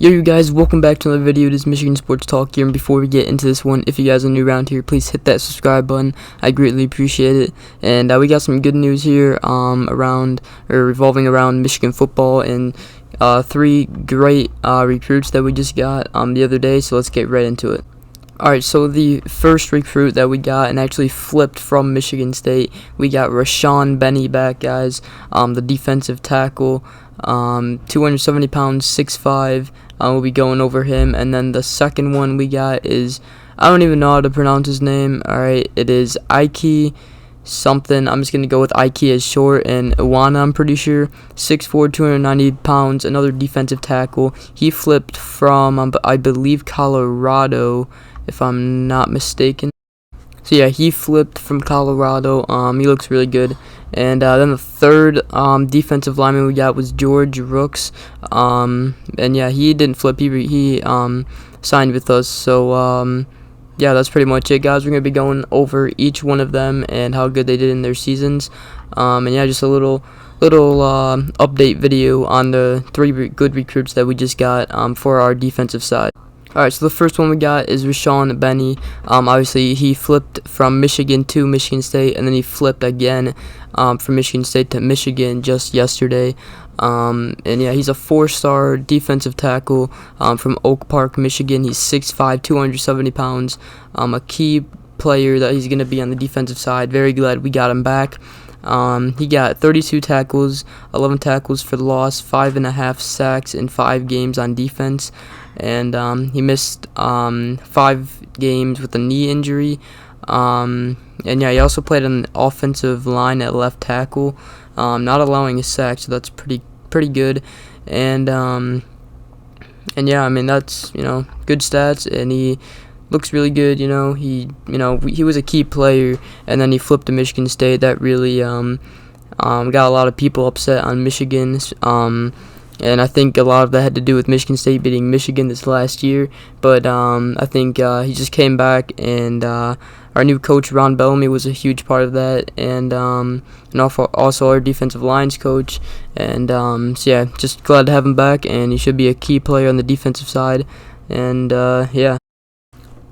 Yo, you guys, welcome back to another video. This is Michigan Sports Talk here, and before we get into this one, if you guys are new around here, please hit that subscribe button. I greatly appreciate it. And we got some good news here revolving around Michigan football, and three great recruits that we just got the other day, so let's get right into it. Alright, so the first recruit that we got, and actually flipped from Michigan State, we got Rashawn Benny back, guys, the defensive tackle, 270 pounds, 6'5", we'll be going over him. And then the second one we got is, I don't even know how to pronounce his name. Alright, it is Ike something. I'm just going to go with Ike as short, and Awana, I'm pretty sure, 6'4", 290 pounds, another defensive tackle. He flipped from, I believe, Colorado, if I'm not mistaken. So yeah, he flipped from Colorado. He looks really good. And then the third defensive lineman we got was George Rooks. And yeah, he didn't flip. He signed with us. So yeah, that's pretty much it, guys. We're gonna be going over each one of them and how good they did in their seasons. And yeah, just a little update video on the three good recruits that we just got for our defensive side. Alright, so the first one we got is Rashaun Benny. Obviously, he flipped from Michigan to Michigan State, and then he flipped again from Michigan State to Michigan just yesterday. And yeah, he's a 4-star defensive tackle from Oak Park, Michigan. He's 6'5", 270 pounds. A key player that he's going to be on the defensive side. Very glad we got him back. He got 32 tackles, 11 tackles for the loss, 5.5 sacks in 5 games on defense, and he missed 5 games with a knee injury. And yeah, he also played on the offensive line at left tackle, not allowing a sack, so that's pretty good. And yeah, I mean, that's, good stats, and he looks really good. He was a key player, and then he flipped to Michigan State. That really got a lot of people upset on Michigan, and I think a lot of that had to do with Michigan State beating Michigan this last year. But I think he just came back, and our new coach Ron Bellamy was a huge part of that, and also our defensive lines coach. And so yeah, just glad to have him back, and he should be a key player on the defensive side. And yeah.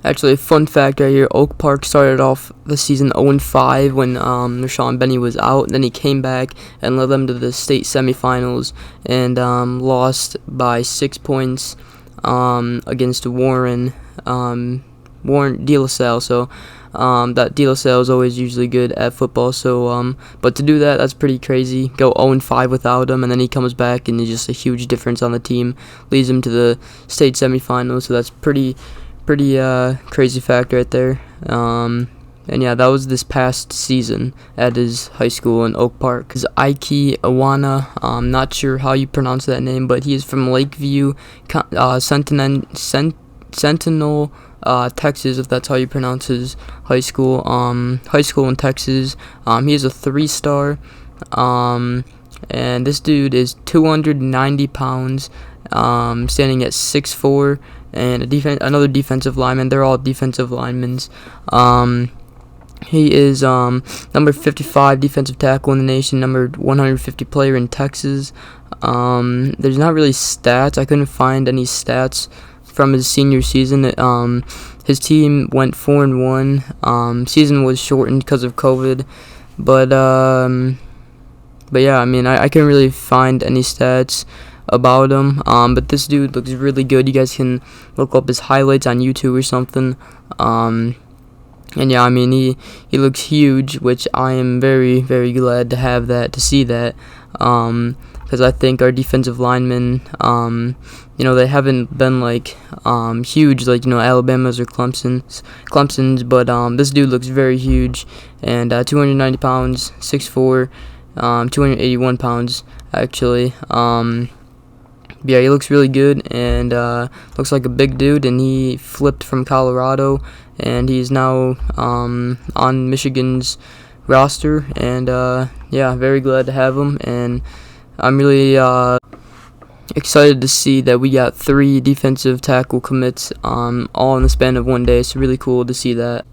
Actually, a fun fact right here, Oak Park started off the season 0-5 when Rashawn Benny was out. Then he came back and led them to the state semifinals and lost by 6 points against Warren De La Salle. So that De La Salle is always usually good at football. So but to do that, that's pretty crazy. Go 0-5 without him, and then he comes back and he's just a huge difference on the team. Leads him to the state semifinals. So that's pretty crazy fact right there. And yeah, that was this past season at his high school in Oak Park. Is Ike Awana. I'm not sure how you pronounce that name, but he is from Lakeview, Sentinel, Texas, if that's how you pronounce his high school. High school in Texas. He is a 3-star. And this dude is 290 pounds, standing at 6'4", and another defensive lineman. They're all defensive linemen. He is number 55 defensive tackle in the nation, number 150 player in Texas. There's not really stats. I couldn't find any stats from his senior season. His team went 4-1. Season was shortened because of COVID, but yeah, I mean, I couldn't really find any stats about him, but this dude looks really good. You guys can look up his highlights on YouTube or something. And yeah, I mean, he looks huge, which I am very, very glad to see that, because I think our defensive linemen, they haven't been like huge like Alabama's or Clemson's, but this dude looks very huge, and 290 pounds, 6'4", 281 pounds actually. Yeah, he looks really good, and looks like a big dude, and he flipped from Colorado, and he's now on Michigan's roster, and yeah, very glad to have him, and I'm really excited to see that we got 3 defensive tackle commits all in the span of one day. It's really cool to see that.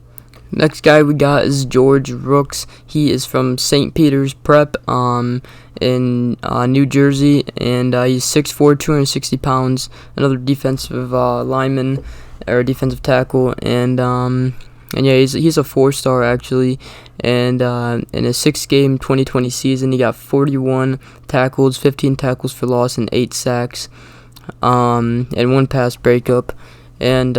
Next guy we got is George Rooks. He is from St. Peter's Prep in New Jersey, and he's 6'4", 260 pounds. Another defensive lineman or defensive tackle, and yeah, he's a 4-star actually. And in his 6-game 2020 season, he got 41 tackles, 15 tackles for loss, and 8 sacks, and 1 pass breakup. And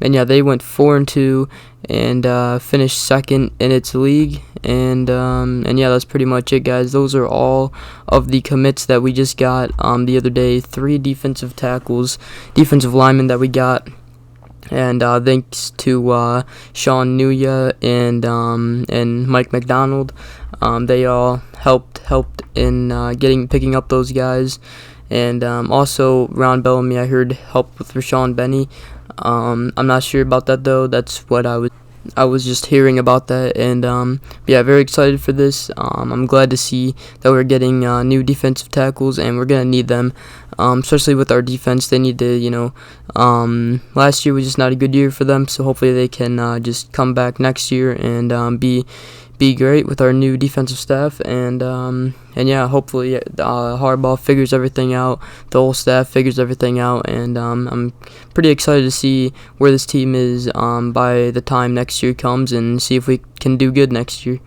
yeah, they went 4-2 and finished second in its league. And yeah, that's pretty much it, guys. Those are all of the commits that we just got the other day. 3 defensive linemen that we got. And thanks to Sean Nuya and Mike McDonald, they all helped in picking up those guys. And also Ron Bellamy, I heard, helped with Rashawn Benny. I'm not sure about that though. That's what I was just hearing about that. And yeah, very excited for this. I'm glad to see that we're getting new defensive tackles, and we're gonna need them, especially with our defense. They need to, last year was just not a good year for them, so hopefully they can just come back next year and be great with our new defensive staff. And yeah, hopefully Harbaugh figures everything out, the whole staff figures everything out, and I'm pretty excited to see where this team is by the time next year comes, and see if we can do good next year.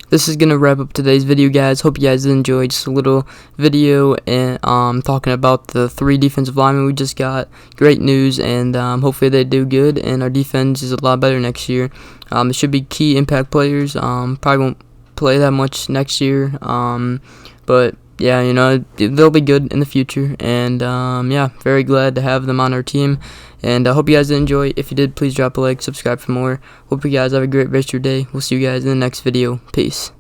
This is gonna wrap up today's video, guys. Hope you guys enjoyed just a little video and talking about the 3 defensive linemen we just got. Great news, and hopefully they do good, and our defense is a lot better next year. It should be key impact players. Probably won't play that much next year, but yeah, they'll be good in the future. And yeah, very glad to have them on our team. And I hope you guys enjoy. If you did, please drop a like, subscribe for more. Hope you guys have a great rest of your day. We'll see you guys in the next video. Peace.